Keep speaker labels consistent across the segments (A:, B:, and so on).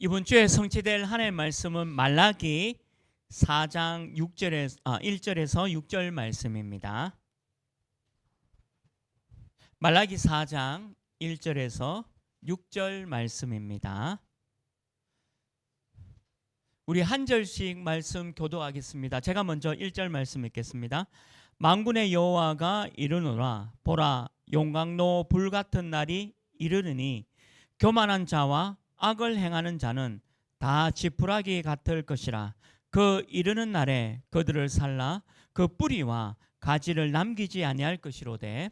A: 이번 주에 성취될 하나님의 말씀은 말라기 4장 1절에서 6절 말씀입니다. 말라기 4장 1절에서 6절 말씀입니다. 우리 한 절씩 말씀 교도하겠습니다. 제가 먼저 1절 말씀 읽겠습니다. 만군의 여호와가 이르노라. 보라, 용광로 불같은 날이 이르르니 교만한 자와 악을 행하는 자는 다 지푸라기 같을 것이라. 그 이르는 날에 그들을 살라 그 뿌리와 가지를 남기지 아니할 것이로되.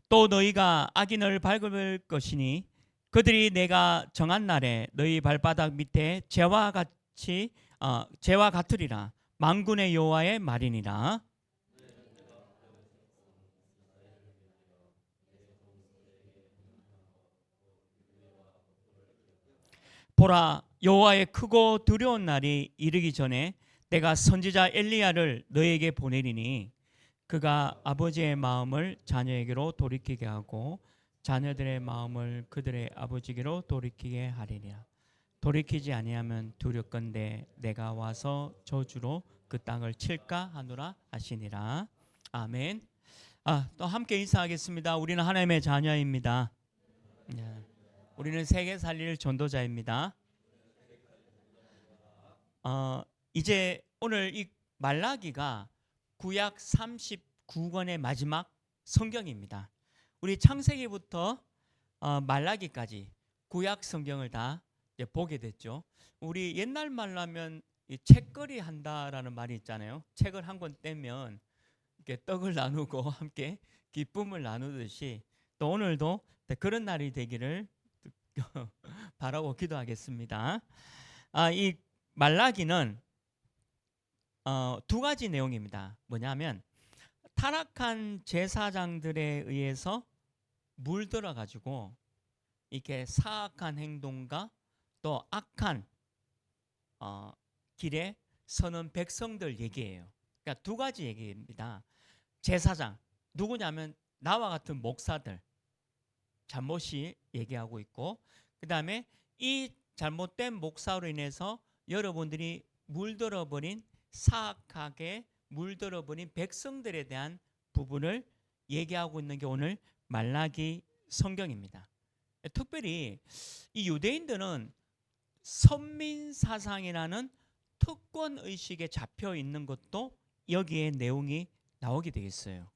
A: 또 너희가 악인을 밟을 것이니 그들이 내가 정한 날에 너희 발바닥 밑에 재와 같으리라. 만군의 여호와의 말이니라. 보라, 여호와의 크고 두려운 날이 이르기 전에 내가 선지자 엘리야를 너에게 보내리니 그가 아버지의 마음을 자녀에게로 돌이키게 하고 자녀들의 마음을 그들의 아버지에게로 돌이키게 하리라. 돌이키지 아니하면 두렵건대 내가 와서 저주로 그 땅을 칠까 하노라 하시니라. 아멘. 또 함께 인사하겠습니다. 우리는 하나님의 자녀입니다. 우리는 세계 살릴 전도자입니다. 이제 오늘 이 말라기가 구약 39권의 마지막 성경입니다. 우리 창세기부터 말라기까지 구약 성경을 다 보게 됐죠. 우리 옛날 말로 하면 책거리 한다라는 말이 있잖아요. 책을 한 권 떼면 이렇게 떡을 나누고 함께 기쁨을 나누듯이 또 오늘도 그런 날이 되기를 바라고 기도하겠습니다. 이 말라기는 두 가지 내용입니다. 뭐냐면 타락한 제사장들에 의해서 물들어 가지고 이렇게 사악한 행동과 또 악한 길에 서는 백성들 얘기예요. 그러니까 두 가지 얘기입니다. 제사장 누구냐면 나와 같은 목사들 잘못이 얘기하고 있고, 그 다음에 이 잘못된 목사로 인해서 여러분들이 물들어버린 사악하게 물들어버린 백성들에 대한 부분을 얘기하고 있는 게 오늘 말라기 성경입니다. 특별히 이 유대인들은 선민사상이라는 특권의식에 잡혀 있는 것도 여기에 내용이 나오게 되겠어요.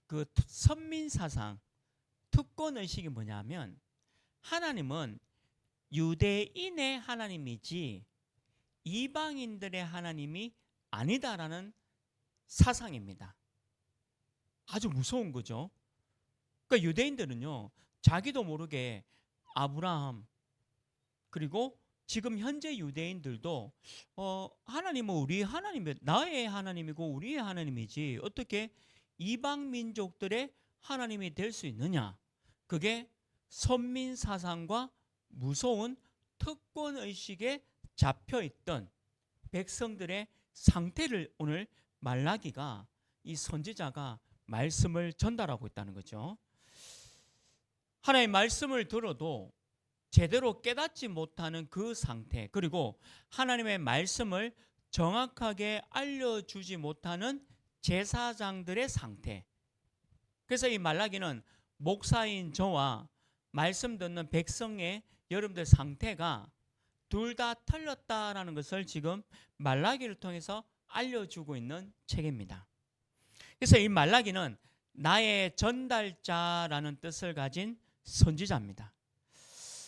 A: 그 선민사상, 특권의식이 뭐냐면 하나님은 유대인의 하나님이지 이방인들의 하나님이 아니다라는 사상입니다. 아주 무서운 거죠. 그러니까 유대인들은요, 자기도 모르게 아브라함 그리고 지금 현재 유대인들도 하나님은 우리 하나님이 나의 하나님이고 우리의 하나님이지 어떻게 이방 민족들의 하나님이 될 수 있느냐. 그게 선민사상과 무서운 특권의식에 잡혀있던 백성들의 상태를 오늘 말라기가 이 선지자가 말씀을 전달하고 있다는 거죠. 하나님의 말씀을 들어도 제대로 깨닫지 못하는 그 상태, 그리고 하나님의 말씀을 정확하게 알려주지 못하는 제사장들의 상태. 그래서 이 말라기는 목사인 저와 말씀 듣는 백성의 여러분들 상태가 둘 다 틀렸다라는 것을 지금 말라기를 통해서 알려주고 있는 책입니다. 그래서 이 말라기는 나의 전달자라는 뜻을 가진 선지자입니다.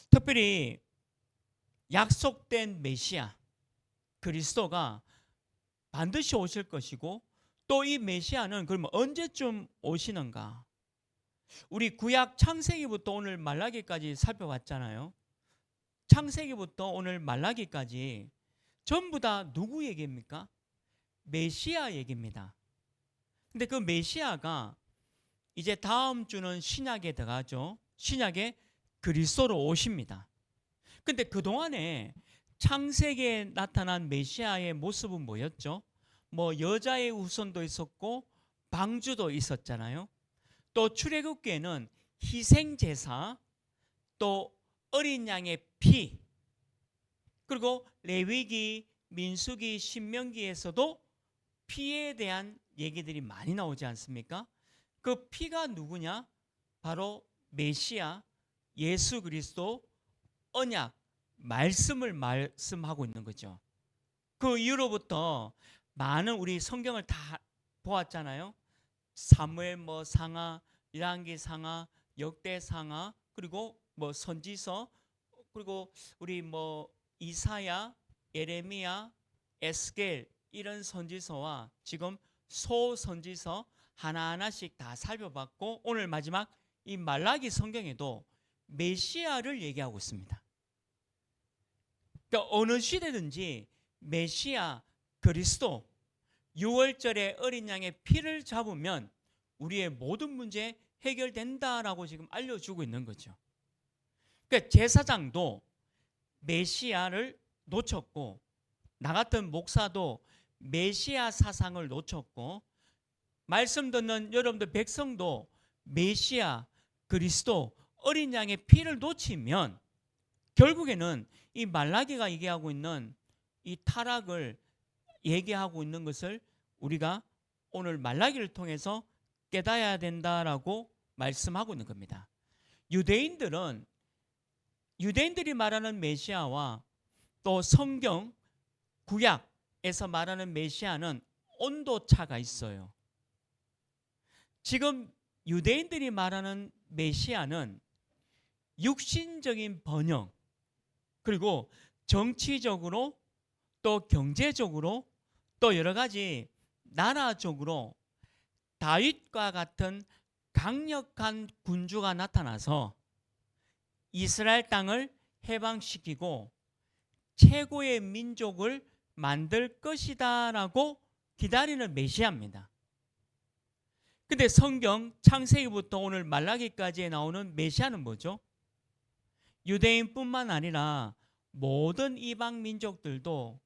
A: 특별히 약속된 메시아 그리스도가 반드시 오실 것이고 또 이 메시아는 그러면 언제쯤 오시는가? 우리 구약 창세기부터 오늘 말라기까지 살펴봤잖아요. 창세기부터 오늘 말라기까지 전부 다 누구 얘기입니까? 메시아 얘기입니다. 근데 그 메시아가 이제 다음 주는 신약에 들어가죠. 신약에 그리스도로 오십니다. 근데 그동안에 창세기에 나타난 메시아의 모습은 뭐였죠? 뭐 여자의 후손도 있었고 방주도 있었잖아요. 또 출애굽기에는 희생 제사, 또 어린 양의 피, 그리고 레위기, 민수기, 신명기에서도 피에 대한 얘기들이 많이 나오지 않습니까? 그 피가 누구냐? 바로 메시아 예수 그리스도 언약 말씀을 말씀하고 있는 거죠. 그 이후로부터 많은 우리 성경을 다 보았잖아요. 사무엘 뭐 상하, 열왕기 상하, 역대 상하, 그리고 뭐 선지서, 그리고 우리 뭐 이사야, 예레미야, 에스겔 이런 선지서와 지금 소선지서 하나하나씩 다 살펴봤고, 오늘 마지막 이 말라기 성경에도 메시아를 얘기하고 있습니다. 그러니까 어느 시대든지 메시아 그리스도 6월절에 어린 양의 피를 잡으면 우리의 모든 문제 해결된다라고 지금 알려주고 있는 거죠. 그러니까 제사장도 메시아를 놓쳤고, 나 같은 목사도 메시아 사상을 놓쳤고, 말씀 듣는 여러분들 백성도 메시아 그리스도 어린 양의 피를 놓치면 결국에는 이 말라기가 얘기하고 있는 이 타락을 얘기하고 있는 것을 우리가 오늘 말라기를 통해서 깨달아야 된다라고 말씀하고 있는 겁니다. 유대인들이 말하는 메시아와 또 성경 구약에서 말하는 메시아는 온도차가 있어요. 지금 유대인들이 말하는 메시아는 육신적인 번영, 그리고 정치적으로 또 경제적으로 또 여러 가지 나라적으로 다윗과 같은 강력한 군주가 나타나서 이스라엘 땅을 해방시키고 최고의 민족을 만들 것이다라고 기다리는 메시아입니다. 근데 성경 창세기부터 오늘 말라기까지 나오는 메시아는 뭐죠? 유대인뿐만 아니라 모든 이방 민족들도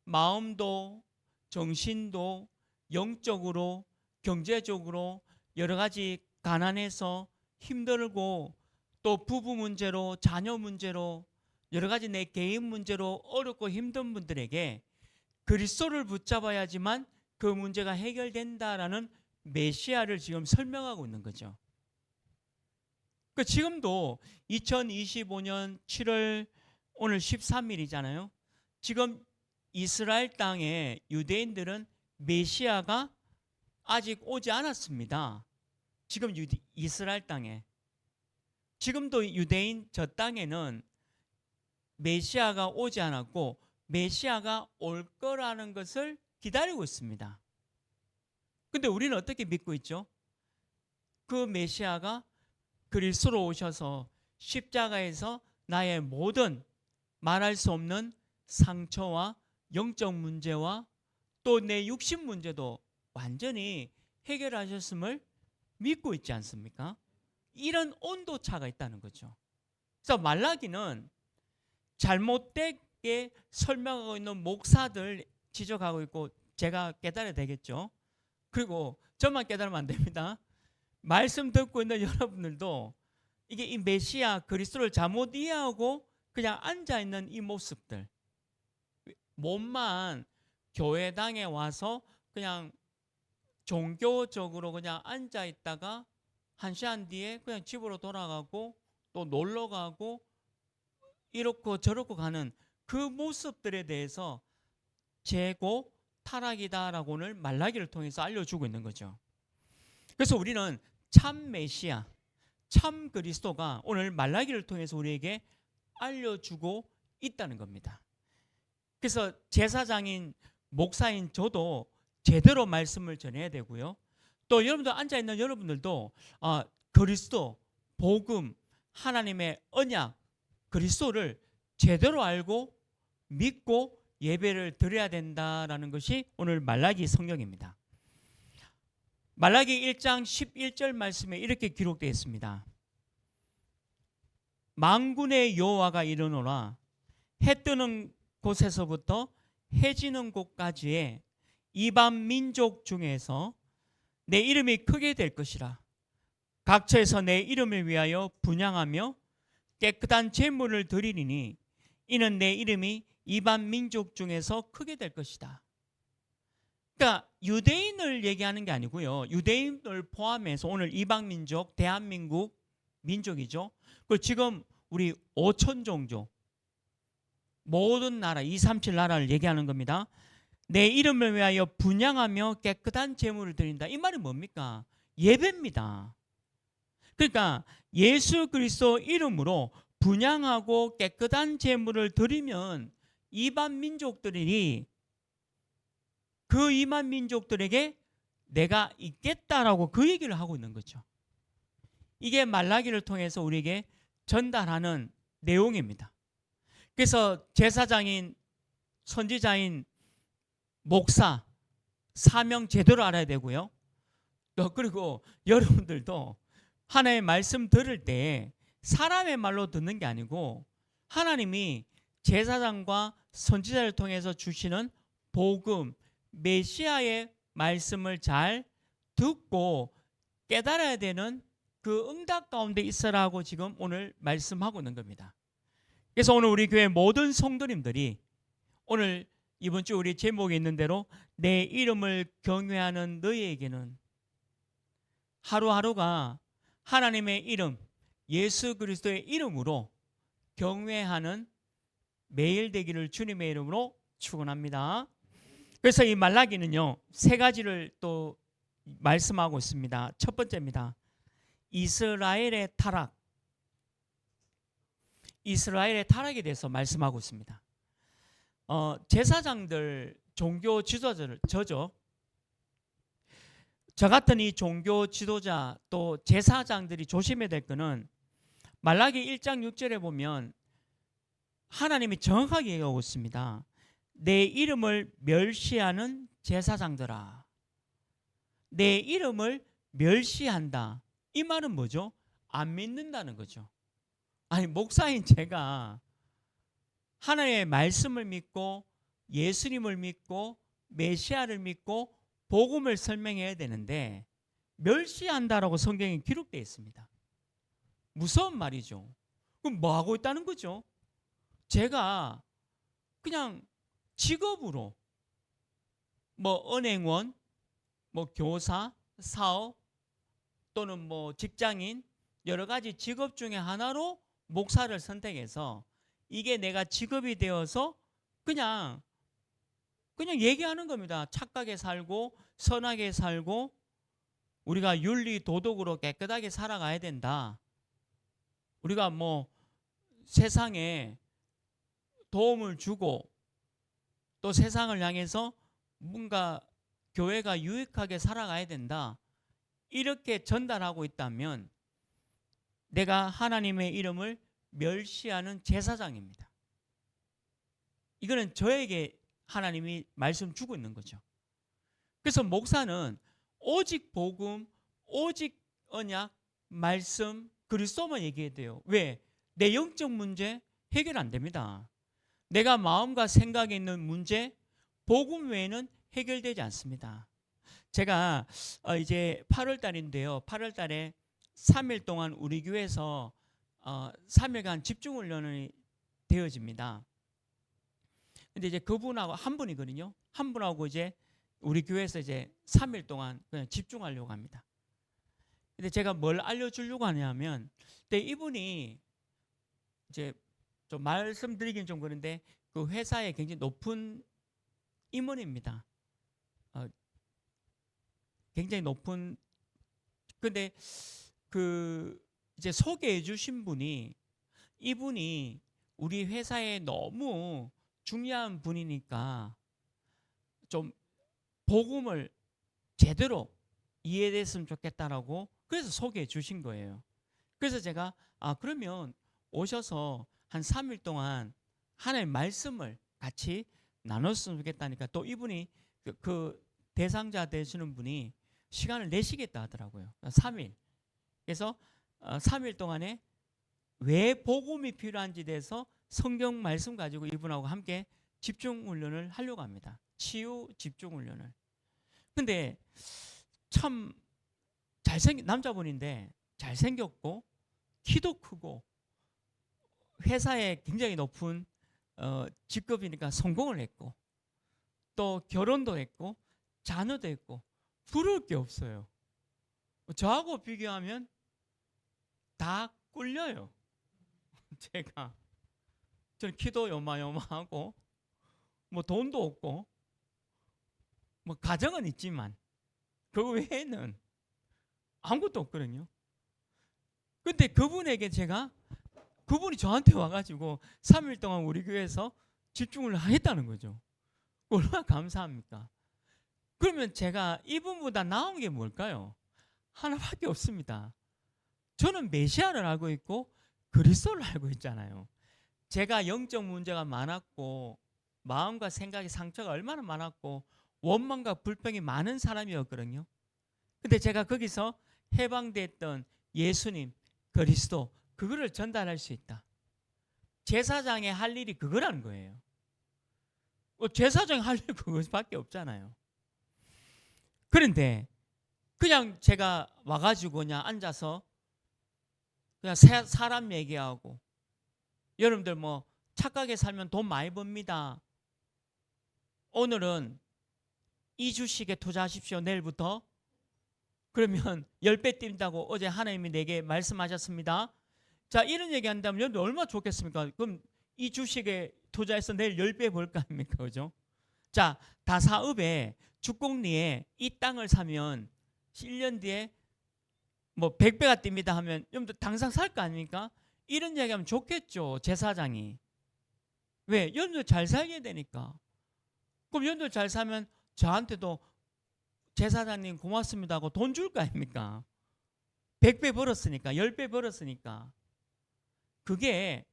A: 마음도 정신도 영적으로 경제적으로 여러 가지 가난해서 힘들고 또 부부 문제로 자녀 문제로 여러 가지 내 개인 문제로 어렵고 힘든 분들에게 그리스도를 붙잡아야지만 그 문제가 해결된다라는 메시아를 지금 설명하고 있는 거죠. 지금도 2025년 7월 오늘 13일이잖아요. 지금 이스라엘 땅에 유대인들은 메시아가 아직 오지 않았습니다. 지금 이스라엘 땅에. 지금도 유대인 저 땅에는 메시아가 오지 않았고 메시아가 올 거라는 것을 기다리고 있습니다. 근데 우리는 어떻게 믿고 있죠? 그 메시아가 그리스도로 오셔서 십자가에서 나의 모든 말할 수 없는 상처와 영적 문제와 또 내 육신 문제도 완전히 해결하셨음을 믿고 있지 않습니까? 이런 온도차가 있다는 거죠. 그래서 말라기는 잘못되게 설명하고 있는 목사들 지적하고 있고 제가 깨달아야 되겠죠. 그리고 저만 깨달으면 안 됩니다. 말씀 듣고 있는 여러분들도 이게 이 메시아 그리스도를 잘못 이해하고 그냥 앉아있는 이 모습들, 몸만 교회당에 와서 그냥 종교적으로 그냥 앉아있다가 한 시간 뒤에 그냥 집으로 돌아가고 또 놀러가고 이렇고 저렇고 가는 그 모습들에 대해서 재고 타락이다라고 오늘 말라기를 통해서 알려주고 있는 거죠. 그래서 우리는 참 메시아, 참 그리스도가 오늘 말라기를 통해서 우리에게 알려주고 있다는 겁니다. 그래서 제사장인 목사인 저도 제대로 말씀을 전해야 되고요. 또 여러분들 앉아있는 여러분들도 그리스도, 복음, 하나님의 언약, 그리스도를 제대로 알고 믿고 예배를 드려야 된다라는 것이 오늘 말라기 성경입니다. 말라기 1장 11절 말씀에 이렇게 기록되어 있습니다. 만군의 여호와가 이르노라 해 뜨는 곳에서부터 해 지는 곳까지의 이방 민족 중에서 내 이름이 크게 될 것이라. 각처에서 내 이름을 위하여 분향하며 깨끗한 제물을 드리리니 이는 내 이름이 이방 민족 중에서 크게 될 것이다. 그러니까 유대인을 얘기하는 게 아니고요. 유대인을 포함해서 오늘 이방 민족, 대한민국 민족이죠. 그 지금 우리 5천 종족 모든 나라 237 나라를 얘기하는 겁니다. 내 이름을 위하여 분향하며 깨끗한 제물을 드린다. 이 말이 뭡니까? 예배입니다. 그러니까 예수 그리스도 이름으로 분향하고 깨끗한 제물을 드리면 이방 민족들이 그 이방 민족들에게 내가 있겠다라고 그 얘기를 하고 있는 거죠. 이게 말라기를 통해서 우리에게 전달하는 내용입니다. 그래서 제사장인, 선지자인, 목사 사명 제대로 알아야 되고요. 그리고 여러분들도 하나님의 말씀 들을 때 사람의 말로 듣는 게 아니고 하나님이 제사장과 선지자를 통해서 주시는 복음, 메시아의 말씀을 잘 듣고 깨달아야 되는 그 응답 가운데 있으라고 지금 오늘 말씀하고 있는 겁니다. 그래서 오늘 우리 교회 모든 성도님들이 오늘 이번 주 우리 제목에 있는 대로 내 이름을 경외하는 너희에게는 하루하루가 하나님의 이름, 예수 그리스도의 이름으로 경외하는 매일 되기를 주님의 이름으로 축원합니다. 그래서 이 말라기는요, 세 가지를 또 말씀하고 있습니다. 첫 번째입니다. 이스라엘의 타락. 이스라엘의 타락에 대해서 말씀하고 있습니다. 제사장들, 종교 지도자들, 저죠. 저 같은 이 종교 지도자 또 제사장들이 조심해야 될 것은 말라기 1장 6절에 보면 하나님이 정확하게 얘기하고 있습니다. 내 이름을 멸시하는 제사장들아. 내 이름을 멸시한다. 이 말은 뭐죠? 안 믿는다는 거죠. 아니, 목사인 제가 하나님의 말씀을 믿고 예수님을 믿고 메시아를 믿고 복음을 설명해야 되는데 멸시한다라고 성경에 기록되어 있습니다. 무서운 말이죠. 그럼 뭐 하고 있다는 거죠? 제가 그냥 직업으로 뭐 은행원, 뭐 교사, 사업 또는 뭐 직장인 여러 가지 직업 중에 하나로 목사를 선택해서 이게 내가 직업이 되어서 그냥 얘기하는 겁니다. 착하게 살고 선하게 살고 우리가 윤리 도덕으로 깨끗하게 살아가야 된다. 우리가 뭐 세상에 도움을 주고 또 세상을 향해서 뭔가 교회가 유익하게 살아가야 된다. 이렇게 전달하고 있다면 내가 하나님의 이름을 멸시하는 제사장입니다. 이거는 저에게 하나님이 말씀 주고 있는 거죠. 그래서 목사는 오직 복음, 오직 언약, 말씀, 그리스도만 얘기해야 돼요. 왜? 내 영적 문제 해결 안 됩니다. 내가 마음과 생각에 있는 문제, 복음 외에는 해결되지 않습니다. 제가 이제 8월 달인데요. 8월 달에 3일 동안 우리 교회에서 3일간 집중훈련이 되어집니다. 근데 이제 그분하고 한 분이거든요. 한 분하고 이제 우리 교회에서 이제 3일 동안 그냥 집중하려고 합니다. 근데 제가 뭘 알려주려고 하냐면, 근데 이분이 이제 좀 말씀드리긴 좀 그런데 그 회사에 굉장히 높은 임원입니다. 굉장히 높은. 근데 그 이제 소개해 주신 분이 이분이 우리 회사에 너무 중요한 분이니까 좀 복음을 제대로 이해됐으면 좋겠다라고 그래서 소개해 주신 거예요. 그래서 제가 그러면 오셔서 한 3일 동안 하나님의 말씀을 같이 나눴으면 좋겠다니까 또 이분이 그 대상자 되시는 분이 시간을 내시겠다 하더라고요. 3일. 그래서 3일 동안에 왜 복음이 필요한지 대해서 성경 말씀 가지고 이분하고 함께 집중 훈련을 하려고 합니다. 치유 집중 훈련을. 근데 참 잘생긴 남자분인데 잘생겼고 키도 크고 회사에 굉장히 높은 직급이니까 성공을 했고 또 결혼도 했고 자녀도 했고 부러울 게 없어요. 저하고 비교하면 다 꿀려요. 저는 키도 요마요마하고 뭐 돈도 없고 뭐 가정은 있지만 그 외에는 아무것도 없거든요. 근데 그분에게 그분이 저한테 와가지고 3일 동안 우리 교회에서 집중을 하겠다는 거죠. 얼마나 감사합니까? 그러면 제가 이분보다 나은 게 뭘까요? 하나밖에 없습니다. 저는 메시아를 알고 있고 그리스도를 알고 있잖아요. 제가 영적 문제가 많았고 마음과 생각의 상처가 얼마나 많았고 원망과 불평이 많은 사람이었거든요. 근데 제가 거기서 해방됐던 예수님, 그리스도 그거를 전달할 수 있다. 제사장의 할 일이 그거라는 거예요. 제사장이 할 일 그것밖에 없잖아요. 그런데 그냥 제가 와가지고 그냥 앉아서 그냥 사람 얘기하고 여러분들 뭐 착하게 살면 돈 많이 법니다. 오늘은 이 주식에 투자하십시오. 내일부터. 그러면 10배 뛴다고 어제 하나님이 내게 말씀하셨습니다. 자, 이런 얘기 한다면 여러분들 얼마나 좋겠습니까? 그럼 이 주식에 투자해서 내일 10배 벌 거 아닙니까? 그죠? 자, 다사읍에 주공리에 이 땅을 사면 1년 뒤에 뭐 100배가 뜁니다 하면 여러분들 당장 살 거 아닙니까? 이런 얘기하면 좋겠죠. 제사장이. 왜? 여러분들 잘 살게 되니까. 그럼 여러분들 잘 살면 저한테도 제사장님 고맙습니다 하고 돈 줄 거 아닙니까? 100배 벌었으니까, 10배 벌었으니까. 그게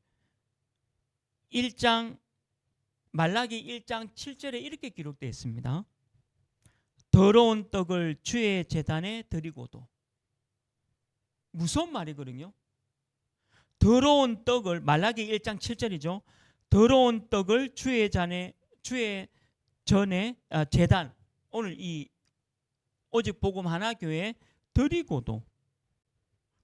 A: 말라기 1장 7절에 이렇게 기록되어 있습니다. 더러운 떡을 주의 제단에 드리고도. 무서운 말이거든요. 더러운 떡을, 말라기 1장 7절이죠. 더러운 떡을 주의 제단, 오늘 이 오직 복음 하나 교회에 드리고도.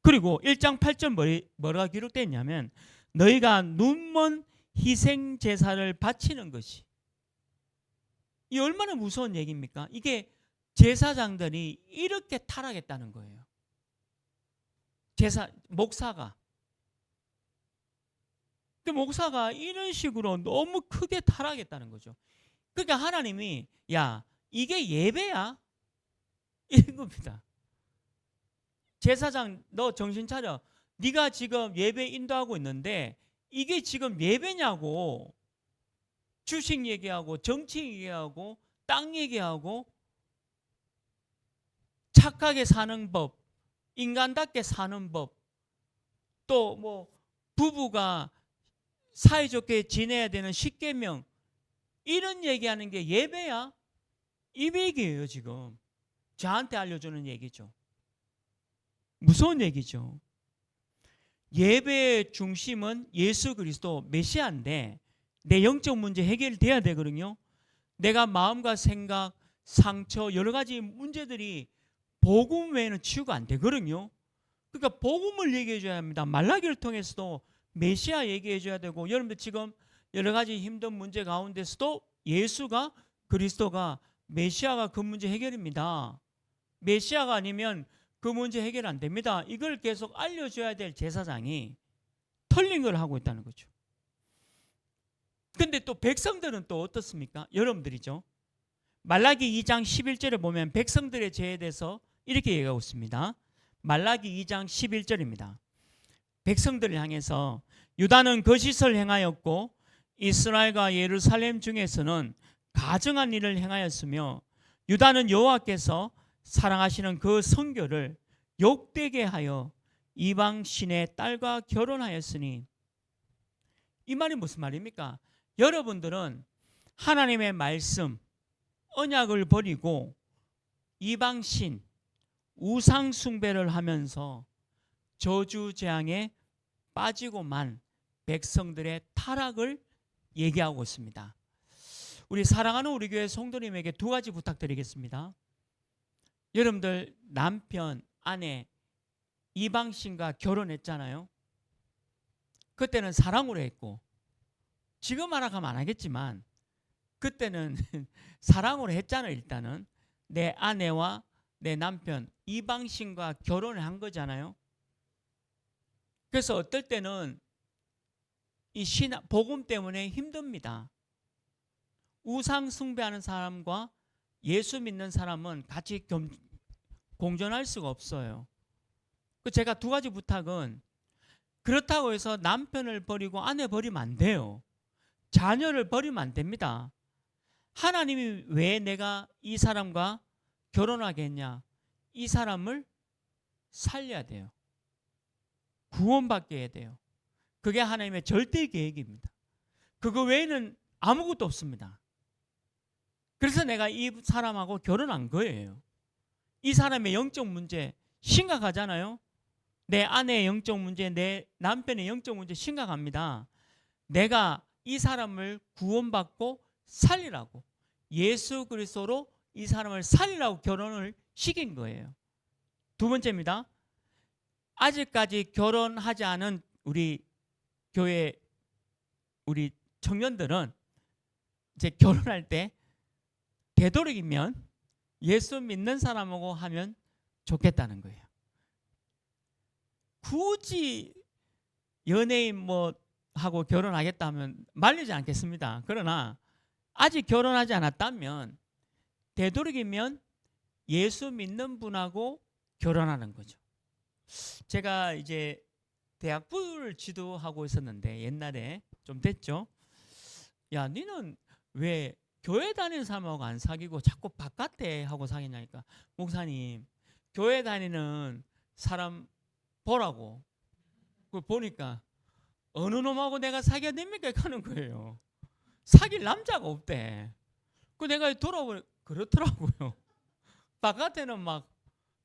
A: 그리고 1장 8절 뭐가 기록되어 있냐면 너희가 눈먼 희생 제사를 바치는 것이. 이 얼마나 무서운 얘기입니까? 이게 제사장들이 이렇게 타락했다는 거예요. 목사가 이런 식으로 너무 크게 타락했다는 거죠. 그러니까 하나님이 야 이게 예배야? 이런 겁니다. 제사장 너 정신 차려. 네가 지금 예배 인도하고 있는데 이게 지금 예배냐고. 주식 얘기하고 정치 얘기하고 땅 얘기하고 착하게 사는 법, 인간답게 사는 법, 또 뭐 부부가 사이좋게 지내야 되는 십계명 이런 얘기하는 게 예배야? 이 얘기예요 지금. 저한테 알려주는 얘기죠. 무서운 얘기죠. 예배의 중심은 예수 그리스도 메시아인데 내 영적 문제 해결돼야 되거든요. 내가 마음과 생각, 상처 여러 가지 문제들이 복음 외에는 치유가 안 되거든요. 그러니까 복음을 얘기해 줘야 합니다. 말라기를 통해서도 메시아 얘기해 줘야 되고 여러분들 지금 여러 가지 힘든 문제 가운데서도 예수가 그리스도가 메시아가 그 문제 해결입니다. 메시아가 아니면 그 문제 해결 안 됩니다. 이걸 계속 알려줘야 될 제사장이 틀린 걸 하고 있다는 거죠. 근데 또 백성들은 또 어떻습니까? 여러분들이죠. 말라기 2장 11절에 보면 백성들의 죄에 대해서 이렇게 얘기하고 있습니다. 말라기 2장 11절입니다. 백성들을 향해서 유다는 거짓을 행하였고 이스라엘과 예루살렘 중에서는 가증한 일을 행하였으며 유다는 여호와께서 사랑하시는 그 성교를 욕되게 하여 이방 신의 딸과 결혼하였으니. 이 말이 무슨 말입니까? 여러분들은 하나님의 말씀, 언약을 버리고 이방 신, 우상 숭배를 하면서 저주 재앙에 빠지고만 백성들의 타락을 얘기하고 있습니다. 우리 사랑하는 우리 교회 성도님에게 두 가지 부탁드리겠습니다. 여러분들 남편, 아내, 이방신과 결혼했잖아요. 그때는 사랑으로 했고, 지금 말하면 안 하겠지만 그때는 사랑으로 했잖아요. 일단은 내 아내와 내 남편, 이방신과 결혼을 한 거잖아요. 그래서 어떨 때는 이 복음 때문에 힘듭니다. 우상 숭배하는 사람과 예수 믿는 사람은 같이 공존할 수가 없어요. 제가 두 가지 부탁은, 그렇다고 해서 남편을 버리고 아내 버리면 안 돼요. 자녀를 버리면 안 됩니다. 하나님이 왜 내가 이 사람과 결혼하게 했냐? 이 사람을 살려야 돼요. 구원받게 해야 돼요. 그게 하나님의 절대 계획입니다. 그거 외에는 아무것도 없습니다. 그래서 내가 이 사람하고 결혼한 거예요. 이 사람의 영적 문제 심각하잖아요. 내 아내의 영적 문제, 내 남편의 영적 문제 심각합니다. 내가 이 사람을 구원받고 살리라고, 예수 그리스도로 이 사람을 살리라고 결혼을 시킨 거예요. 두 번째입니다. 아직까지 결혼하지 않은 우리 교회 우리 청년들은 이제 결혼할 때 되도록이면 예수 믿는 사람하고 하면 좋겠다는 거예요. 굳이 연예인 뭐 하고 결혼하겠다 하면 말리지 않겠습니다. 그러나 아직 결혼하지 않았다면 되도록이면 예수 믿는 분하고 결혼하는 거죠. 제가 이제 대학부를 지도하고 있었는데 옛날에 좀 됐죠. 야, 너는 왜 교회 다니는 사람하고 안 사귀고 자꾸 바깥에 하고 사귀냐니까, 목사님 교회 다니는 사람 보라고. 그걸 보니까 어느 놈하고 내가 사귀어야 됩니까? 하는 거예요. 사귈 남자가 없대. 그 내가 돌아보니 그렇더라고요. 바깥에는 막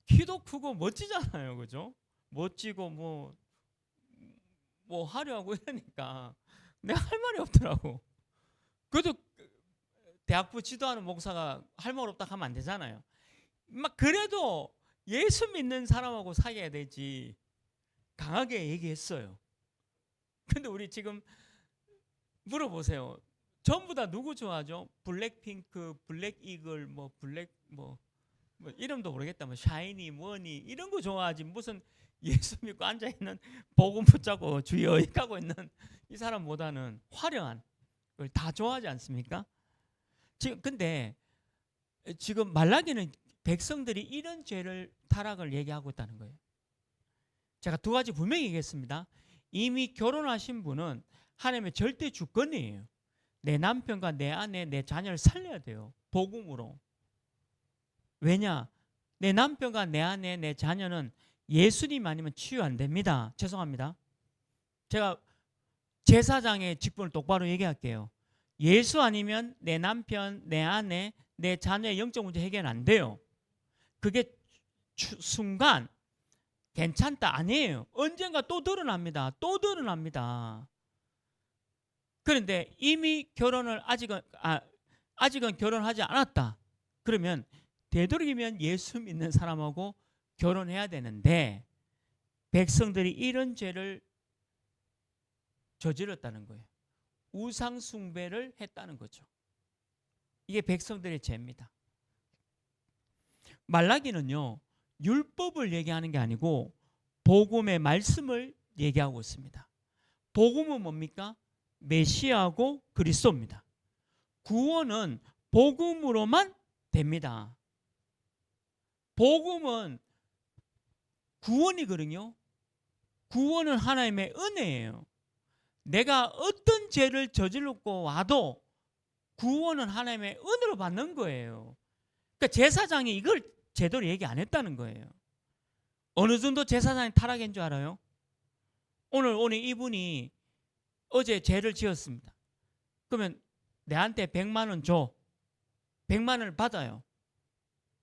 A: 키도 크고 멋지잖아요. 그죠? 멋지고 뭐 화려하고 이러니까 내가 할 말이 없더라고. 그래도 대학부 지도하는 목사가 할 말 없다 하면 안 되잖아요. 막 그래도 예수 믿는 사람하고 사귀어야 되지 강하게 얘기했어요. 근데 우리 지금 물어보세요. 전부 다 누구 좋아하죠? 블랙핑크, 블랙이글, 뭐 이름도 모르겠다. 뭐 샤이니, 뭐니 이런 거 좋아하지. 무슨 예수 믿고 앉아 있는 복음 붙잡고 주의 의식하고 있는 이 사람보다는 화려한 걸 다 좋아하지 않습니까? 근데 지금 말라기는 백성들이 이런 죄를 타락을 얘기하고 있다는 거예요. 제가 두 가지 분명히 얘기했습니다. 이미 결혼하신 분은 하나님의 절대 주권이에요. 내 남편과 내 아내, 내 자녀를 살려야 돼요. 복음으로. 왜냐? 내 남편과 내 아내, 내 자녀는 예수님 아니면 치유 안 됩니다. 죄송합니다. 제가 제사장의 직분을 똑바로 얘기할게요. 예수 아니면 내 남편, 내 아내, 내 자녀의 영적 문제 해결 안 돼요. 그게 순간 괜찮다 아니에요. 언젠가 또 드러납니다. 또 드러납니다. 그런데 이미 결혼을 아직은 결혼하지 않았다. 그러면 되도록이면 예수 믿는 사람하고 결혼해야 되는데 백성들이 이런 죄를 저질렀다는 거예요. 우상 숭배를 했다는 거죠. 이게 백성들의 죄입니다. 말라기는요, 율법을 얘기하는 게 아니고 복음의 말씀을 얘기하고 있습니다. 복음은 뭡니까? 메시아하고 그리스도입니다. 구원은 복음으로만 됩니다. 복음은 구원이거든요. 구원은 하나님의 은혜예요. 내가 어떤 죄를 저질렀고 와도 구원은 하나님의 은혜로 받는 거예요. 그러니까 제사장이 이걸 제대로 얘기 안 했다는 거예요. 어느 정도 제사장이 타락한 줄 알아요? 오늘 이분이 어제 죄를 지었습니다. 그러면 내한테 100만 원 줘. 100만 원을 받아요.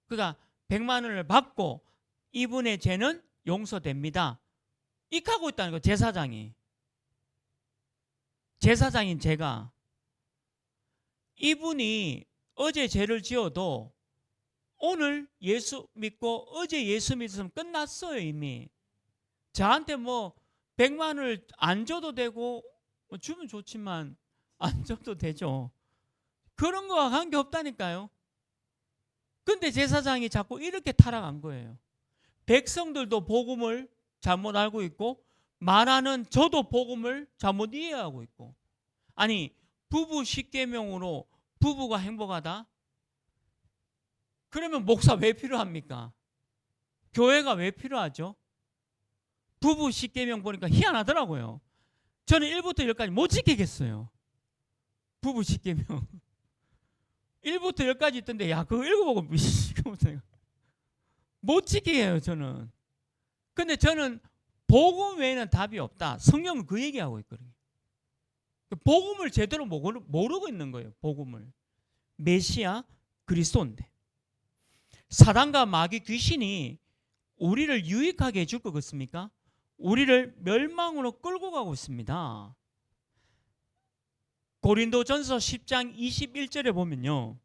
A: 그러니까 100만 원을 받고 이분의 죄는 용서됩니다. 이렇게 하고 있다는 거예요. 제사장이. 제사장인 제가, 이분이 어제 죄를 지어도 오늘 예수 믿고 어제 예수 믿으면 끝났어요. 이미 저한테 뭐 100만을 안 줘도 되고, 뭐 주면 좋지만 안 줘도 되죠. 그런 거와 관계없다니까요. 근데 제사장이 자꾸 이렇게 타락한 거예요. 백성들도 복음을 잘못 알고 있고, 말하는 저도 복음을 잘못 이해하고 있고. 아니, 부부 십계명으로 부부가 행복하다? 그러면 목사 왜 필요합니까? 교회가 왜 필요하죠? 부부 십계명 보니까 희한하더라고요. 저는 1부터 10까지 못 지키겠어요. 부부 십계명 1부터 10까지 있던데, 야, 그거 읽어보고 못 지키게요, 저는. 근데 저는 복음 외에는 답이 없다. 성경은 그 얘기하고 있거든요. 복음을 제대로 모르고 있는 거예요. 복음을. 메시아 그리스도인데, 사단과 마귀 귀신이 우리를 유익하게 해줄 것 같습니까? 우리를 멸망으로 끌고 가고 있습니다. 고린도전서 10장 21절에 보면요,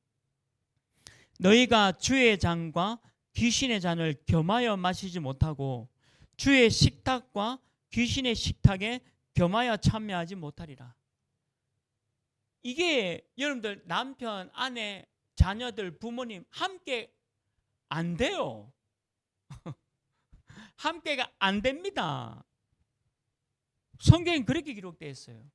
A: 너희가 주의 잔과 귀신의 잔을 겸하여 마시지 못하고 주의 식탁과 귀신의 식탁에 겸하여 참여하지 못하리라. 이게 여러분들 남편, 아내, 자녀들, 부모님 함께 안 돼요. 함께가 안 됩니다. 성경에 그렇게 기록되어 있어요.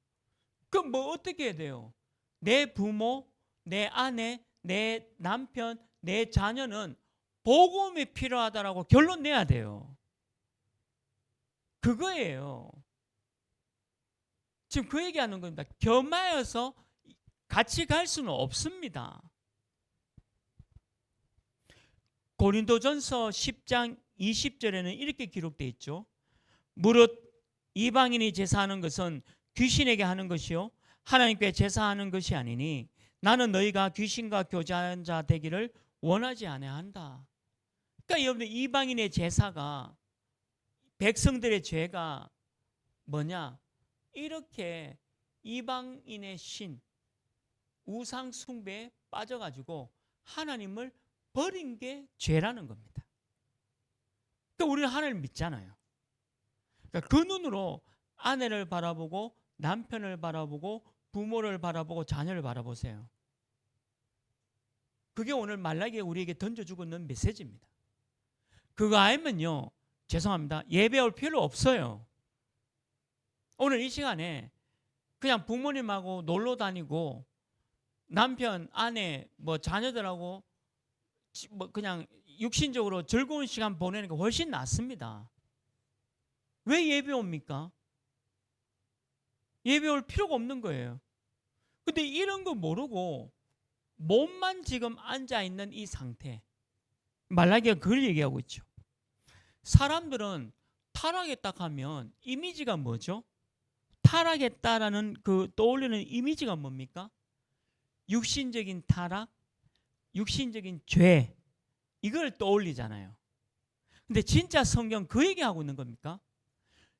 A: 그럼 뭐 어떻게 해야 돼요? 내 부모, 내 아내, 내 남편, 내 자녀는 복음이 필요하다라고 결론 내야 돼요. 그거예요. 지금 그 얘기하는 겁니다. 겸하여서 같이 갈 수는 없습니다. 고린도전서 10장 20절에는 이렇게 기록되어 있죠. 무릇 이방인이 제사하는 것은 귀신에게 하는 것이요 하나님께 제사하는 것이 아니니 나는 너희가 귀신과 교제한 자 되기를 원하지 아니한다. 그러니까 여러분들, 이방인의 제사가, 백성들의 죄가 뭐냐? 이렇게 이방인의 신, 우상 숭배에 빠져가지고 하나님을 버린 게 죄라는 겁니다. 그러니까 우리는 하나님을 믿잖아요. 그러니까 그 눈으로 아내를 바라보고 남편을 바라보고 부모를 바라보고 자녀를 바라보세요. 그게 오늘 말라기에 우리에게 던져주고 있는 메시지입니다. 그거 알면요, 죄송합니다, 예배 올 필요 없어요. 오늘 이 시간에 그냥 부모님하고 놀러 다니고 남편, 아내, 뭐 자녀들하고 뭐 그냥 육신적으로 즐거운 시간 보내는 게 훨씬 낫습니다. 왜 예배 옵니까? 예배 올 필요가 없는 거예요. 근데 이런 거 모르고 몸만 지금 앉아있는 이 상태, 말라기가 그걸 얘기하고 있죠. 사람들은 타락했다 하면 이미지가 뭐죠? 타락했다라는 그 떠올리는 이미지가 뭡니까? 육신적인 타락, 육신적인 죄, 이걸 떠올리잖아요. 근데 진짜 성경 그 얘기하고 있는 겁니까?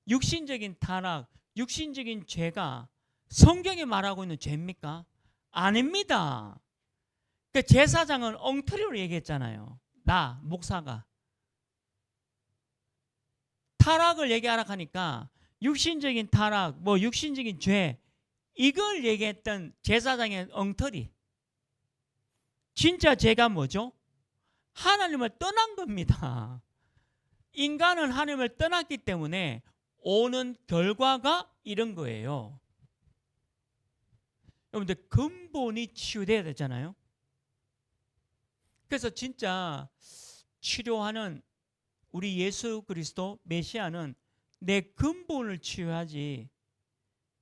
A: 육신적인 타락, 육신적인 죄가 성경이 말하고 있는 죄입니까? 아닙니다. 그 제사장은 엉터리로 얘기했잖아요. 나 목사가 타락을 얘기하라 하니까 육신적인 타락, 뭐 육신적인 죄, 이걸 얘기했던 제사장의 엉터리. 진짜 죄가 뭐죠? 하나님을 떠난 겁니다. 인간은 하나님을 떠났기 때문에 오는 결과가 이런 거예요. 여러분들, 근본이 치유돼야 되잖아요. 그래서 진짜 치료하는 우리 예수 그리스도 메시아는 내 근본을 치유하지,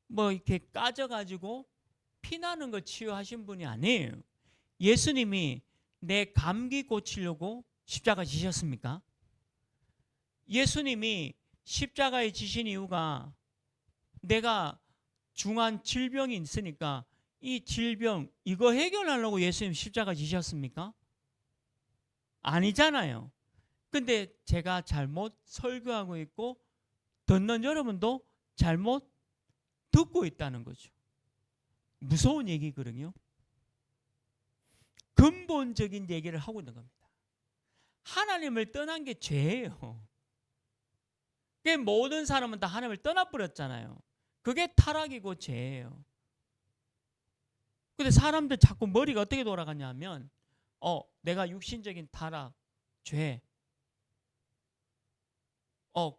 A: 뭐 이렇게 까져가지고 피나는 걸 치유하신 분이 아니에요. 예수님이 내 감기 고치려고 십자가 지셨습니까? 예수님이 십자가에 지신 이유가 내가 중한 질병이 있으니까 이 질병 이거 해결하려고 예수님 십자가 지셨습니까? 아니잖아요. 근데 제가 잘못 설교하고 있고 듣는 여러분도 잘못 듣고 있다는 거죠. 무서운 얘기거든요. 근본적인 얘기를 하고 있는 겁니다. 하나님을 떠난 게 죄예요. 모든 사람은 다 하나님을 떠나버렸잖아요. 그게 타락이고 죄예요. 근데 사람들 자꾸 머리가 어떻게 돌아가냐면 내가 육신적인 타락, 죄,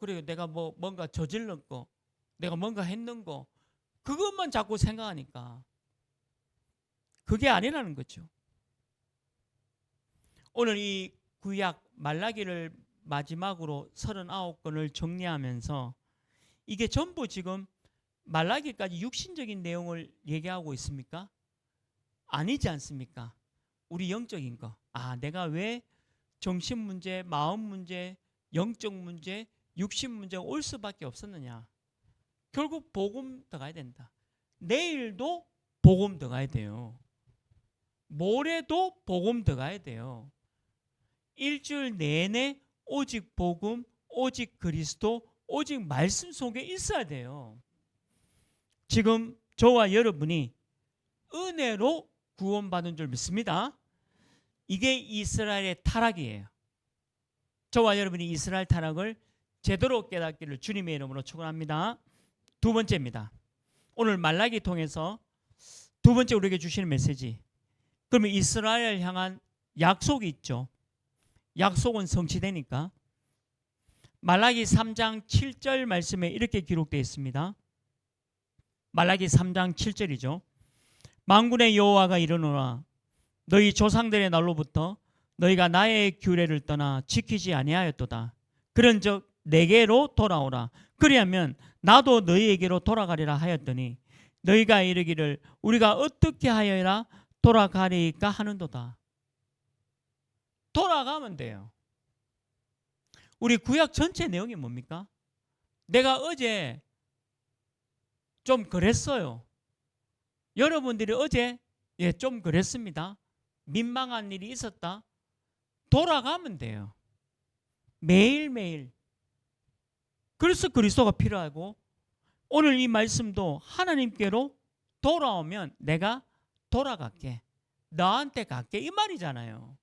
A: 그리고 내가 뭔가 저질른 거, 내가 뭔가 했는 거, 그것만 자꾸 생각하니까 그게 아니라는 거죠. 오늘 이 구약 말라기를 마지막으로 39권을 정리하면서 이게 전부 지금 말라기까지 육신적인 내용을 얘기하고 있습니까? 아니지 않습니까? 우리 영적인 거. 내가 왜 정신 문제, 마음 문제, 영적 문제, 육신 문제가 올 수밖에 없었느냐. 결국 복음 들어가야 된다. 내일도 복음 들어가야 돼요. 모레도 복음 들어가야 돼요. 일주일 내내 오직 복음, 오직 그리스도, 오직 말씀 속에 있어야 돼요. 지금 저와 여러분이 은혜로 구원받은 줄 믿습니다. 이게 이스라엘의 타락이에요. 저와 여러분이 이스라엘 타락을 제대로 깨닫기를 주님의 이름으로 축원합니다. 두 번째입니다. 오늘 말라기 통해서 두 번째 우리에게 주시는 메시지. 그러면 이스라엘을 향한 약속이 있죠. 약속은 성취되니까. 말라기 3장 7절 말씀에 이렇게 기록되어 있습니다. 말라기 3장 7절이죠. 만군의 여호와가 이르노라 너희 조상들의 날로부터 너희가 나의 규례를 떠나 지키지 아니하였도다. 그런즉 내게로 돌아오라. 그리하면 나도 너희에게로 돌아가리라 하였더니 너희가 이르기를 우리가 어떻게 하여야 돌아가리까 하는도다. 돌아가면 돼요. 우리 구약 전체 내용이 뭡니까? 내가 어제 좀 그랬어요. 여러분들이 어제 좀 그랬습니다. 민망한 일이 있었다. 돌아가면 돼요. 매일매일. 그래서 그리스도가 필요하고 오늘 이 말씀도 하나님께로 돌아오면 내가 돌아갈게. 너한테 갈게. 이 말이잖아요.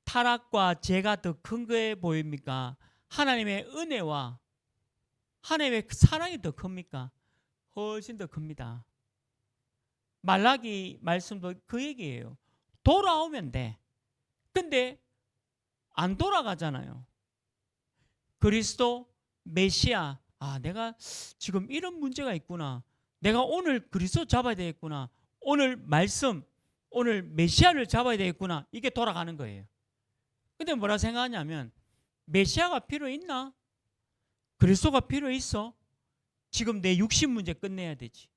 A: 타락과 죄가 더 큰 거에 보입니까? 하나님의 은혜와 하나님의 사랑이 더 큽니까? 훨씬 더 큽니다. 말라기 말씀도 그 얘기예요. 돌아오면 돼. 근데 안 돌아가잖아요. 그리스도 메시아, 내가 지금 이런 문제가 있구나. 내가 오늘 그리스도 잡아야 되겠구나. 오늘 말씀, 오늘 메시아를 잡아야 되겠구나. 이게 돌아가는 거예요. 근데 뭐라 생각하냐면 메시아가 필요 있나? 그리스도가 필요 있어? 지금 내 육신 문제 끝내야 되지.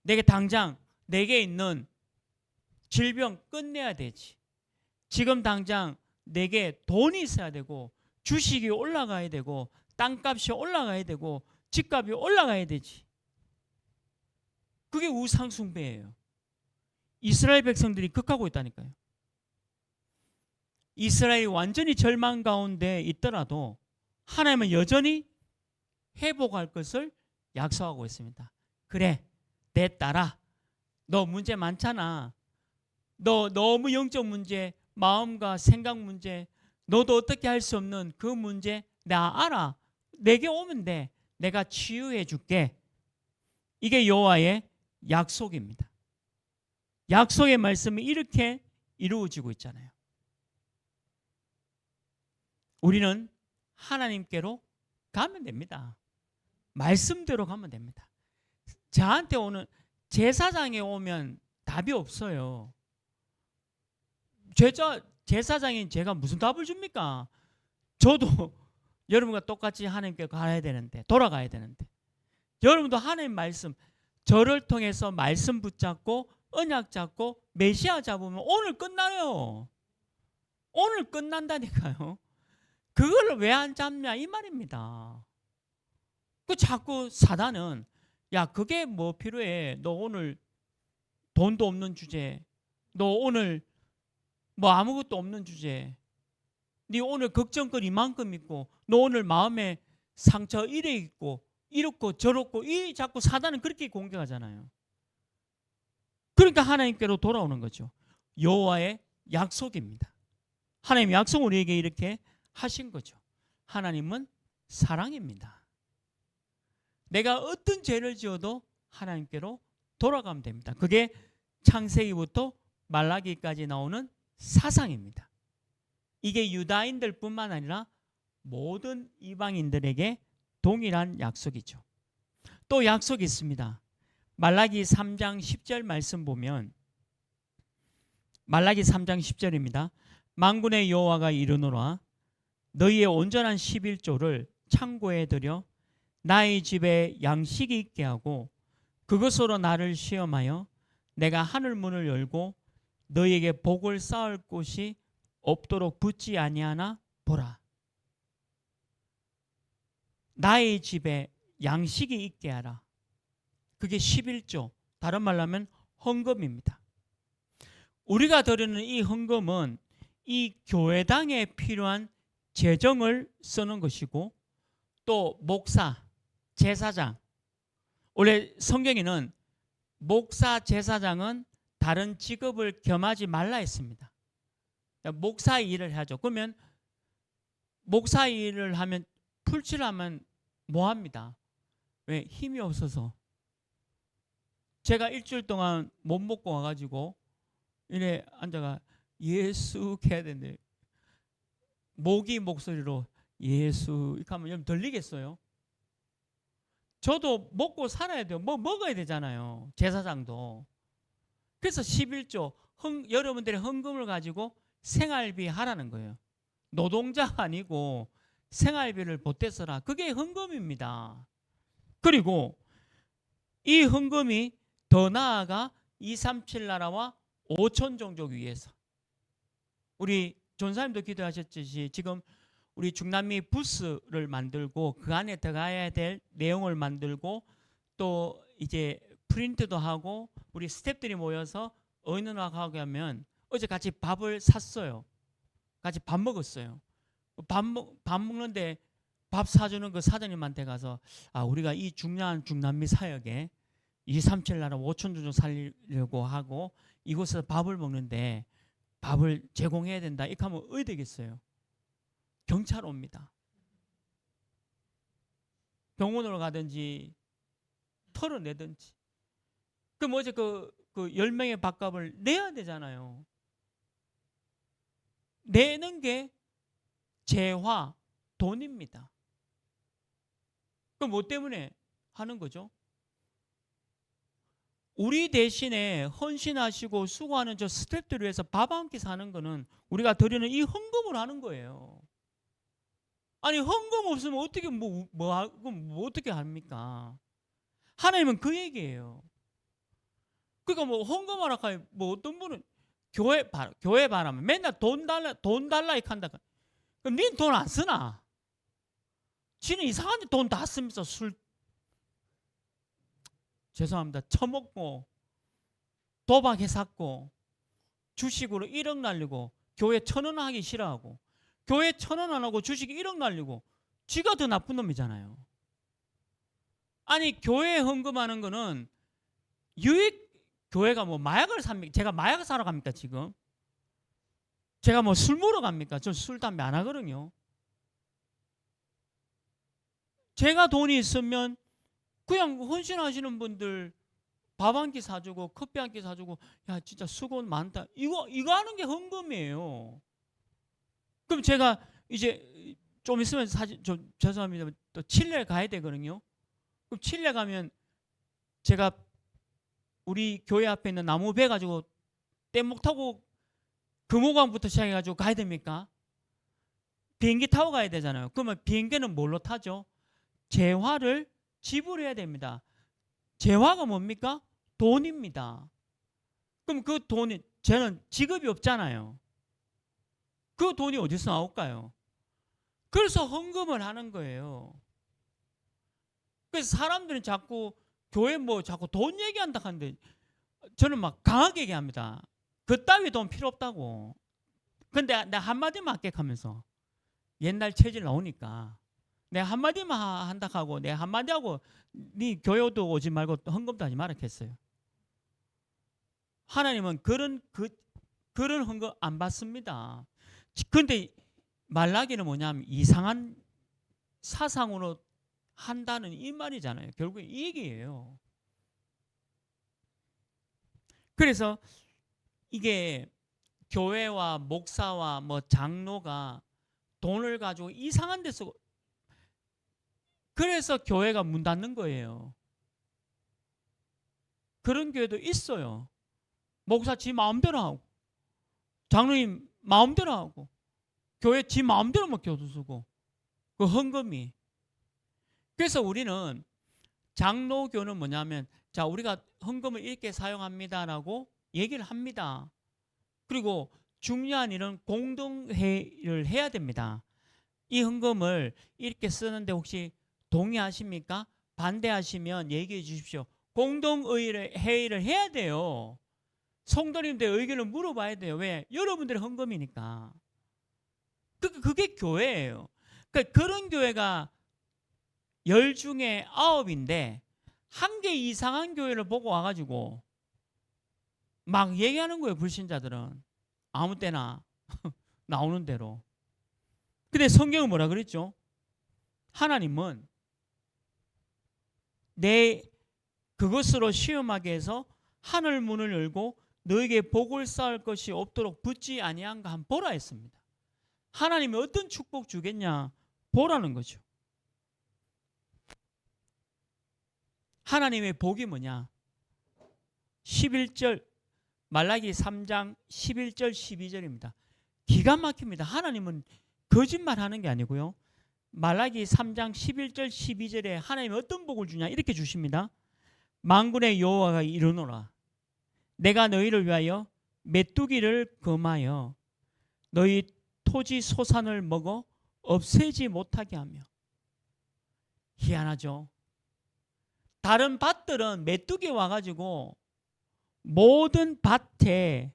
A: 내게 당장 내게 있는 질병 끝내야 되지. 지금 당장 내게 돈이 있어야 되고 주식이 올라가야 되고 땅값이 올라가야 되고 집값이 올라가야 되지. 그게 우상숭배예요. 이스라엘 백성들이 극하고 있다니까요. 이스라엘이 완전히 절망 가운데 있더라도 하나님은 여전히 회복할 것을 약속하고 있습니다. 그래, 내 딸아, 너 문제 많잖아. 너 너무 영적 문제, 마음과 생각 문제, 너도 어떻게 할 수 없는 그 문제 나 알아. 내게 오면 돼. 내가 치유해 줄게. 이게 여호와의 약속입니다. 약속의 말씀이 이렇게 이루어지고 있잖아요. 우리는 하나님께로 가면 됩니다. 말씀대로 가면 됩니다. 저한테 오는 제사장에 오면 답이 없어요. 제사장인 제가 무슨 답을 줍니까? 저도 여러분과 똑같이 하나님께 가야 되는데, 돌아가야 되는데, 여러분도 하나님 말씀, 저를 통해서 말씀 붙잡고 언약 잡고 메시아 잡으면 오늘 끝나요. 오늘 끝난다니까요. 그걸 왜 안 잡냐 이 말입니다. 그 자꾸 사단은 야 그게 뭐 필요해. 너 오늘 돈도 없는 주제. 너 오늘 뭐 아무것도 없는 주제. 네 오늘 걱정거리 이만큼 있고 너 오늘 마음에 상처 이래 있고 이렇고 저렇고 이 자꾸 사단은 그렇게 공격하잖아요. 그러니까 하나님께로 돌아오는 거죠. 여호와의 약속입니다. 하나님의 약속을 우리에게 이렇게 하신 거죠. 하나님은 사랑입니다. 내가 어떤 죄를 지어도 하나님께로 돌아가면 됩니다. 그게 창세기부터 말라기까지 나오는 사상입니다. 이게 유다인들 뿐만 아니라 모든 이방인들에게 동일한 약속이죠. 또 약속이 있습니다. 말라기 3장 10절 말씀 보면, 말라기 3장 10절입니다. 만군의 여호와가 이르노라 너희의 온전한 11조를 창고에 들여 나의 집에 양식이 있게 하고 그것으로 나를 시험하여 내가 하늘 문을 열고 너희에게 복을 쌓을 곳이 없도록 붙지 아니하나 보라. 나의 집에 양식이 있게 하라. 그게 11조, 다른 말로 하면 헌금입니다. 우리가 드리는 이 헌금은 이 교회당에 필요한 재정을 쓰는 것이고, 또 목사, 제사장, 원래 성경에는 목사, 제사장은 다른 직업을 겸하지 말라 했습니다. 목사 일을 하죠. 그러면 목사 일을 하면 풀칠하면 뭐합니다? 왜? 힘이 없어서. 제가 일주일 동안 못 먹고 와가지고 이래 앉아가 예수 해야 되는데 모기 목소리로 예수 이렇게 하면 좀 들리겠어요? 저도 먹고 살아야 돼요. 뭐 먹어야 되잖아요. 제사장도. 그래서 11조 여러분들의 헌금을 가지고 생활비 하라는 거예요. 노동자가 아니고 생활비를 보태서라. 그게 헌금입니다. 그리고 이 헌금이 더 나아가 237 나라와 5천 종족 위해서, 우리 전사님도 기도하셨듯이 지금 우리 중남미 부스를 만들고 그 안에 들어가야 될 내용을 만들고 또 이제 프린트도 하고 우리 스태프들이 모여서 의논하고 하면 어제 같이 밥을 샀어요. 같이 밥 먹었어요. 밥 먹는데 밥 사주는 그 사장님한테 가서 우리가 이 중요한 중남미 사역에 237 나라 5천 종족 살리려고 하고 이곳에서 밥을 먹는데 밥을 제공해야 된다. 이렇게 하면 어디 되겠어요? 경찰 옵니다. 병원으로 가든지 털어내든지. 그럼 어제 그 10명의 밥값을 내야 되잖아요. 내는 게 재화, 돈입니다. 그럼 뭐 때문에 하는 거죠? 우리 대신에 헌신하시고 수고하는 저 스태프들을 위해서 밥 한 끼 사는 거는 우리가 드리는 이 헌금을 하는 거예요. 아니 헌금 없으면 어떻게 어떻게 합니까? 하나님은 그 얘기예요. 그러니까 뭐 헌금하라 하면 뭐 어떤 분은 교회 바라면 맨날 돈 달라 이렇게 한다. 그럼 니는 돈 안 쓰나? 지는 이상한 데 돈 다 쓰면서 술 죄송합니다. 처먹고 도박해 샀고 주식으로 1억 날리고 교회 1,000원 하기 싫어하고 교회 1,000원 안 하고 주식 1억 날리고 지가 더 나쁜 놈이잖아요. 아니 교회에 헌금하는 거는 유익 교회가 뭐 마약을 삽니까? 제가 마약을 사러 갑니까 지금? 제가 뭐 술 먹으러 갑니까? 저 술 담배 안 하거든요. 제가 돈이 있으면 그냥 헌신하시는 분들 밥 한 끼 사주고 커피 한 끼 사주고 야 진짜 수고 많다. 이거 하는 게 헌금이에요. 그럼 제가 이제 좀 있으면 사실 좀 죄송합니다. 또 칠레 가야 되거든요. 그럼 칠레 가면 제가 우리 교회 앞에 있는 나무 배 가지고 뗏목 타고 금호강부터 시작해가지고 가야 됩니까? 비행기 타고 가야 되잖아요. 그러면 비행기는 뭘로 타죠? 재화를 지불해야 됩니다. 재화가 뭡니까? 돈입니다. 그럼 그 돈이 저는 직업이 없잖아요. 그 돈이 어디서 나올까요? 그래서 헌금을 하는 거예요. 그래서 사람들은 자꾸 교회 자꾸 돈 얘기한다 하는데 저는 막 강하게 얘기합니다. 그따위 돈 필요 없다고. 근데 내가 한마디만 할게 하면서 옛날 체질 나오니까 내가 한마디만 한다 하고 내가 한마디 하고 네 교회도 오지 말고 헌금도 하지 마라 했어요. 하나님은 그런 헌금 안 받습니다. 그런데 말라기는 뭐냐면 이상한 사상으로 한다는 이 말이잖아요. 결국에 이 얘기예요. 그래서 이게 교회와 목사와 뭐 장로가 돈을 가지고 이상한 데 쓰고, 그래서 교회가 문 닫는 거예요. 그런 교회도 있어요. 목사 지 마음대로 하고, 장로님 마음대로 하고, 교회 지 마음대로 막 교도 쓰고, 그 헌금이. 그래서 우리는 장로교는 뭐냐면, 자, 우리가 헌금을 이렇게 사용합니다라고 얘기를 합니다. 그리고 중요한 일은 공동회의를 해야 됩니다. 이 헌금을 이렇게 쓰는데 혹시 동의하십니까? 반대하시면 얘기해 주십시오. 공동회의를 해야 돼요. 성도님들 의견을 물어봐야 돼요. 왜? 여러분들의 헌금이니까. 그게 교회예요. 그러니까 그런 교회가 10 중에 9인데 한 개 이상한 교회를 보고 와가지고 막 얘기하는 거예요. 불신자들은 아무 때나 나오는 대로. 근데 성경은 뭐라 그랬죠? 하나님은 내 그것으로 시험하게 해서 하늘 문을 열고 너에게 복을 쌓을 것이 없도록 붙지 아니한가 한번 보라 했습니다. 하나님이 어떤 축복 주겠냐 보라는 거죠. 하나님의 복이 뭐냐? 11절 말라기 3장 11절 12절입니다. 기가 막힙니다. 하나님은 거짓말하는 게 아니고요. 말라기 3장 11절 12절에 하나님이 어떤 복을 주냐 이렇게 주십니다. 만군의 여호와가 이르노라. 내가 너희를 위하여 메뚜기를 금하여 너희 토지 소산을 먹어 없애지 못하게 하며. 희한하죠. 다른 밭들은 메뚜기 와가지고 모든 밭에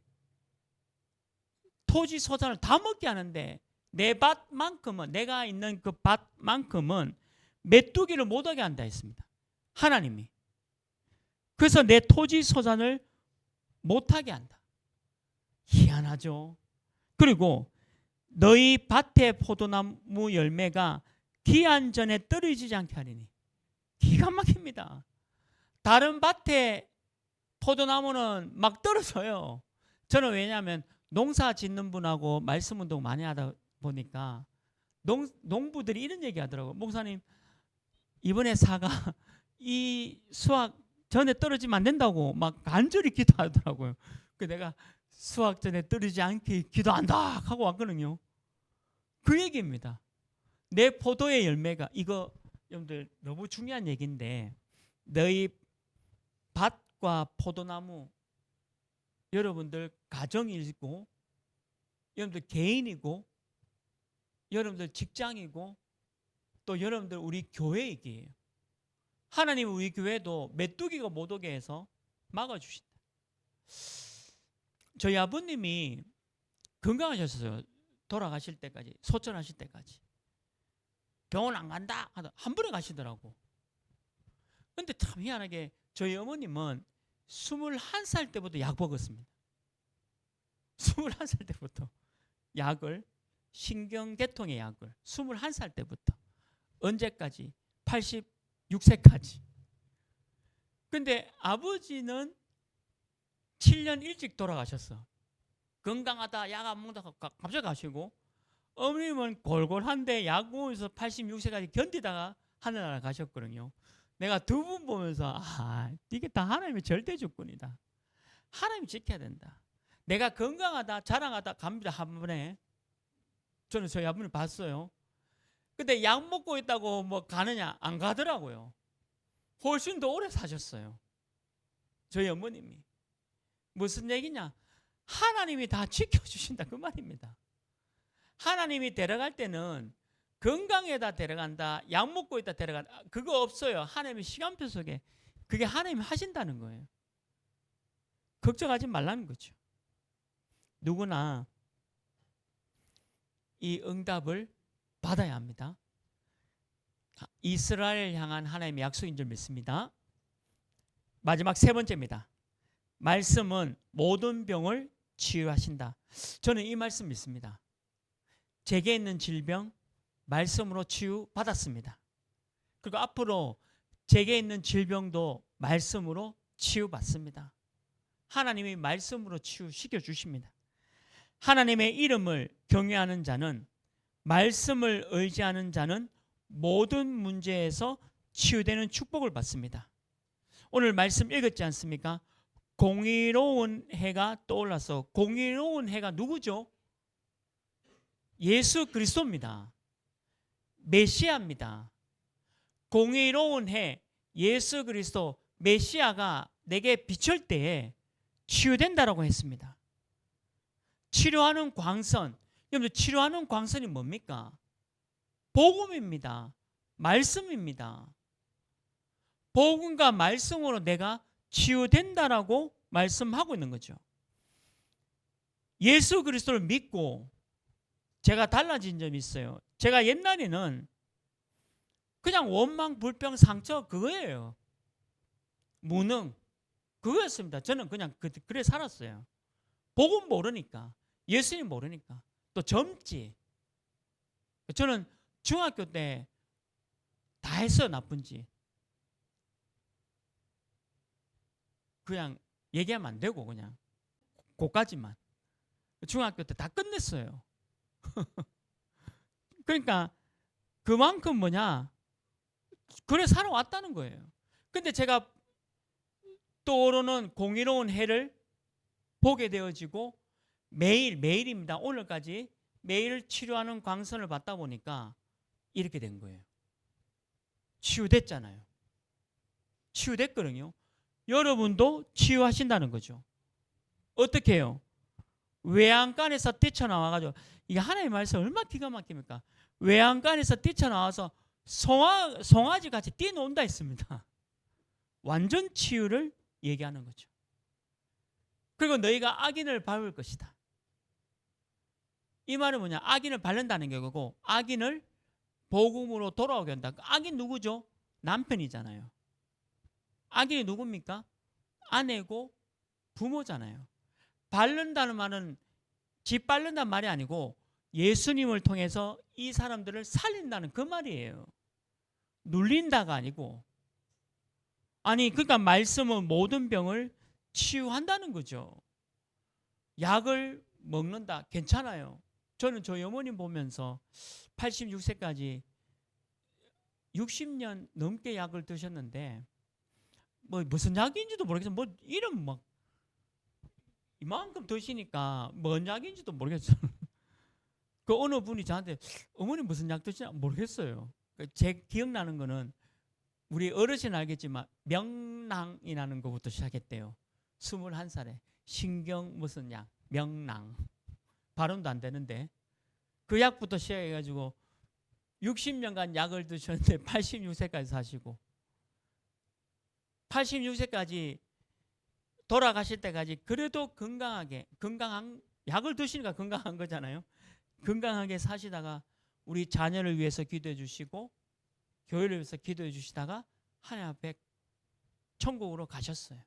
A: 토지 소산을 다 먹게 하는데 내 밭만큼은, 내가 있는 그 밭만큼은 메뚜기를 못하게 한다 했습니다. 하나님이. 그래서 내 토지 소산을 못하게 한다. 희한하죠. 그리고 너희 밭의 포도나무 열매가 기한 전에 떨어지지 않게 하리니. 기가 막힙니다. 다른 밭에 포도나무는 막 떨어져요. 저는 왜냐하면 농사 짓는 분하고 말씀 운동 많이 하다 보니까 농부들이 이런 얘기 하더라고요. 목사님, 이번에 사과 이 수확 전에 떨어지면 안 된다고 막 간절히 기도하더라고요. 그 내가 수확 전에 떨어지지 않게 기도한다 하고 왔거든요. 그 얘기입니다. 내 포도의 열매가, 이거 여러분들 너무 중요한 얘기인데, 너희 밭과 포도나무, 여러분들 가정이고, 여러분들 개인이고, 여러분들 직장이고, 또 여러분들 우리 교회 얘기예요. 하나님은 우리 교회도 메뚜기가 못 오게 해서 막아주신다. 저희 아버님이 건강하셨어요. 돌아가실 때까지, 소천하실 때까지. 병원 안 간다 하다 한 번에 가시더라고. 근데 참 희한하게 저희 어머님은 21살 때부터 약 먹었습니다. 21살 때부터 약을, 신경계통의 약을 21살 때부터 언제까지? 86세까지. 근데 아버지는 7년 일찍 돌아가셨어. 건강하다 약 안 먹다가 갑자기 가시고, 어머님은 골골한데 약 먹으면서 86세까지 견디다가 하늘나라 가셨거든요. 내가 두 분 보면서 이게 다 하나님의 절대 주권이다. 하나님이 지켜야 된다. 내가 건강하다 자랑하다 갑니다 한 번에. 저는 저희 아버님 봤어요. 근데 약 먹고 있다고 뭐 가느냐? 안 가더라고요. 훨씬 더 오래 사셨어요. 저희 어머님이. 무슨 얘기냐? 하나님이 다 지켜주신다 그 말입니다. 하나님이 데려갈 때는 건강에다 데려간다, 약 먹고 있다 데려간다, 그거 없어요. 하나님의 시간표 속에 그게 하나님이 하신다는 거예요. 걱정하지 말라는 거죠. 누구나 이 응답을 받아야 합니다. 이스라엘 향한 하나님의 약속인 줄 믿습니다. 마지막 세 번째입니다. 말씀은 모든 병을 치유하신다. 저는 이 말씀 믿습니다. 제게 있는 질병 말씀으로 치유받았습니다. 그리고 앞으로 제게 있는 질병도 말씀으로 치유받습니다. 하나님이 말씀으로 치유시켜 주십니다. 하나님의 이름을 경외하는 자는, 말씀을 의지하는 자는 모든 문제에서 치유되는 축복을 받습니다. 오늘 말씀 읽었지 않습니까? 공의로운 해가 떠올라서, 공의로운 해가 누구죠? 예수 그리스도입니다. 메시아입니다. 공의로운 해, 예수 그리스도 메시아가 내게 비출 때에 치유된다라고 했습니다. 치료하는 광선, 여러분, 치료하는 광선이 뭡니까? 복음입니다. 말씀입니다. 복음과 말씀으로 내가 치유된다라고 말씀하고 있는 거죠. 예수 그리스도를 믿고 제가 달라진 점이 있어요. 제가 옛날에는 그냥 원망, 불평, 상처 그거예요. 무능 그거였습니다. 저는 그냥 그래 살았어요. 복음 모르니까, 예수님 모르니까, 또 젊지. 저는 중학교 때 다 했어요. 나쁜 짓. 그냥 얘기하면 안 되고 그냥 그까지만. 중학교 때 다 끝냈어요. 그러니까 그만큼 뭐냐, 그래 살아왔다는 거예요. 근데 제가 떠오르는 공의로운 해를 보게 되어지고 매일입니다. 오늘까지 매일 치료하는 광선을 받다 보니까 이렇게 된 거예요. 치유됐잖아요. 치유됐거든요. 여러분도 치유하신다는 거죠. 어떻게 해요? 외양간에서 뛰쳐나와가지고, 이게 하나님의 말씀 얼마나 기가 막힙니까? 외양간에서 뛰쳐나와서 송아지 같이 뛰어논다 했습니다. 완전 치유를 얘기하는 거죠. 그리고 너희가 악인을 밟을 것이다. 이 말은 뭐냐? 악인을 밟는다는 거고, 악인을 복음으로 돌아오게 한다. 악인 누구죠? 남편이잖아요. 악인이 누굽니까? 아내고 부모잖아요. 밟는다는 말은 집 밟는다는 말이 아니고 예수님을 통해서 이 사람들을 살린다는 그 말이에요. 눌린다가 아니고. 아니, 그러니까 말씀은 모든 병을 치유한다는 거죠. 약을 먹는다, 괜찮아요. 저는 저희 어머님 보면서 86세까지 60년 넘게 약을 드셨는데, 뭐 무슨 약인지도 모르겠어요. 뭐 이름 막 이만큼 드시니까 뭔 약인지도 모르겠어요. 그 어느 분이 저한테 어머니 무슨 약 드시나 모르겠어요. 제 기억나는 거는 우리 어르신 알겠지만 명랑이라는 것부터 시작했대요. 21살에 신경 무슨 약, 명랑. 발음도 안 되는데 그 약부터 시작해가지고 60년간 약을 드셨는데 86세까지 사시고, 86세까지 돌아가실 때까지 그래도 건강한 약을 드시니까 건강한 거잖아요. 건강하게 사시다가 우리 자녀를 위해서 기도해 주시고 교회를 위해서 기도해 주시다가 하나님 앞에 천국으로 가셨어요.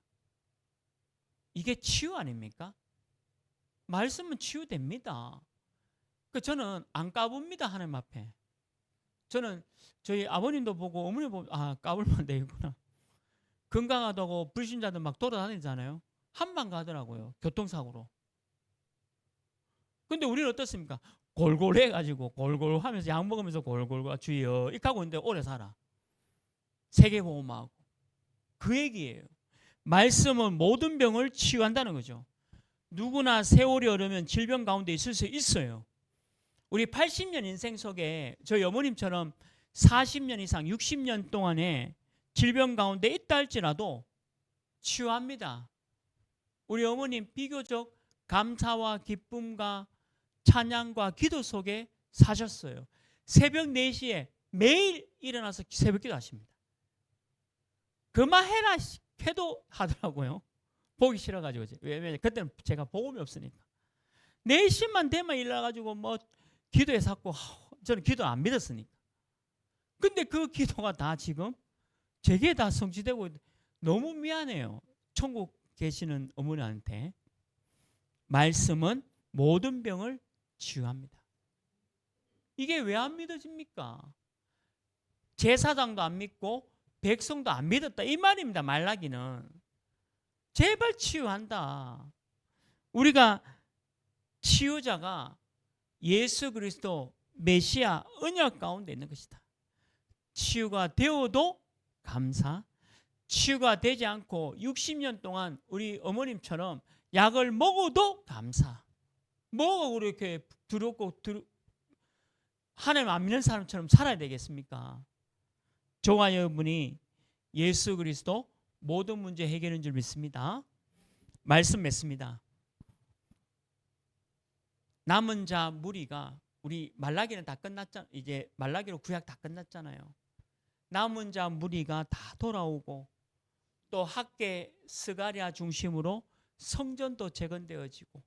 A: 이게 치유 아닙니까? 말씀은 치유됩니다. 저는 안 까붑니다. 하나님 앞에. 저는 저희 아버님도 보고 어머니 보고 까불면 되겠구나. 건강하다고 불신자들 막 돌아다니잖아요. 한방 가더라고요. 교통사고로. 근데 우리는 어떻습니까? 골골 해가지고 골골 하면서 약 먹으면서 골골 주여 이렇게 하고 있는데 오래 살아. 세계보험하고. 그 얘기예요. 말씀은 모든 병을 치유한다는 거죠. 누구나 세월이 오르면 질병 가운데 있을 수 있어요. 우리 80년 인생 속에 저희 어머님처럼 40년 이상 60년 동안에 질병 가운데 있다 할지라도 치유합니다. 우리 어머님 비교적 감사와 기쁨과 찬양과 기도 속에 사셨어요. 새벽 4시에 매일 일어나서 새벽기도 하십니다. 그만해라 해도 하더라고요. 보기 싫어가지고. 왜냐면 그때는 제가 복음이 없으니까. 4시만 되면 일어나가지고 뭐 기도해 샀고, 저는 기도 안 믿었으니까. 근데 그 기도가 다 지금 제게 다 성취되고 너무 미안해요. 천국 계시는 어머니한테 말씀은 모든 병을 치유합니다. 이게 왜 안 믿어집니까? 제사장도 안 믿고 백성도 안 믿었다 이 말입니다. 말라기는 제발 치유한다. 우리가 치유자가 예수 그리스도 메시아 언약 가운데 있는 것이다. 치유가 되어도 감사, 치유가 되지 않고 60년 동안 우리 어머님처럼 약을 먹어도 감사. 뭐가 그렇게 두렵고 하나님 안 믿는 사람처럼 살아야 되겠습니까? 저와 여러분이 예수 그리스도 모든 문제 해결인 줄 믿습니다. 말씀 맺습니다. 남은 자 무리가 우리 말라기는 다 끝났잖아요. 이제 말라기로 구약 다 끝났잖아요. 남은 자 무리가 다 돌아오고 또 학계 스가랴 중심으로 성전도 재건되어지고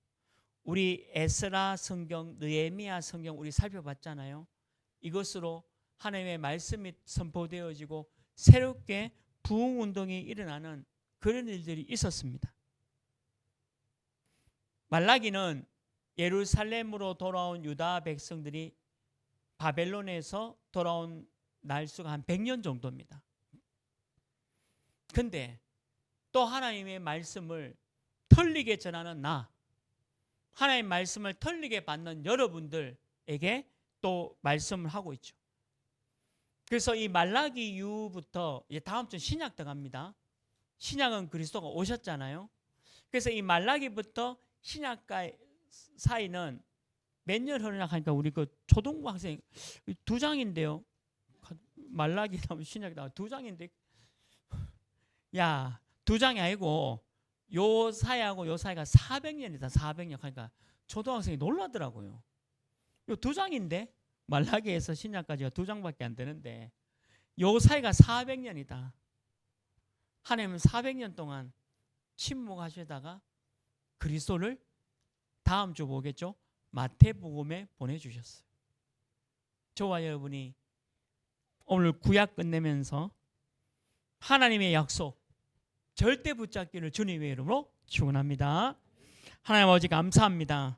A: 우리 에스라 성경, 느헤미야 성경 우리 살펴봤잖아요. 이것으로 하나님의 말씀이 선포되어지고 새롭게 부흥운동이 일어나는 그런 일들이 있었습니다. 말라기는 예루살렘으로 돌아온 유다 백성들이 바벨론에서 돌아온 날수가 한 100년 정도입니다. 근데 또 하나님의 말씀을 틀리게 전하는 하나님의 말씀을 틀리게 받는 여러분들에게 또 말씀을 하고 있죠. 그래서 이 말라기 이후부터 이제 다음 주 신약 들어갑니다. 신약은 그리스도가 오셨잖아요. 그래서 이 말라기부터 신약과 사이는 몇 년 흐르나 하니까 우리 그 초등부 학생 2장인데요. 말라기 나오면 신약이 나오면 2장인데 야 2장이 아니고 요 사이하고 요 사이가 400년이다. 400년 하니까 초등학생이 놀라더라고요. 요 2장인데 말라기에서 신약까지가 2장밖에 안 되는데 요 사이가 400년이다. 하나님은 400년 동안 침묵하시다가 그리스도를 다음 주 보겠죠? 마태복음에 보내주셨어요. 저와 여러분이 오늘 구약 끝내면서 하나님의 약속 절대 붙잡기를 주님의 이름으로 축원합니다. 하나님 아버지 감사합니다.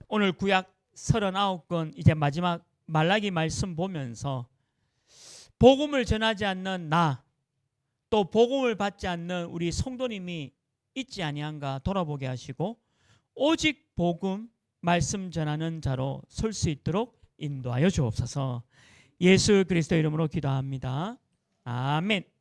A: 오늘 구약 39권 이제 마지막 말라기 말씀 보면서 복음을 전하지 않는 또 복음을 받지 않는 우리 성도님이 있지 아니한가 돌아보게 하시고 오직 복음 말씀 전하는 자로 설 수 있도록 인도하여 주옵소서. 예수 그리스도 이름으로 기도합니다. 아멘.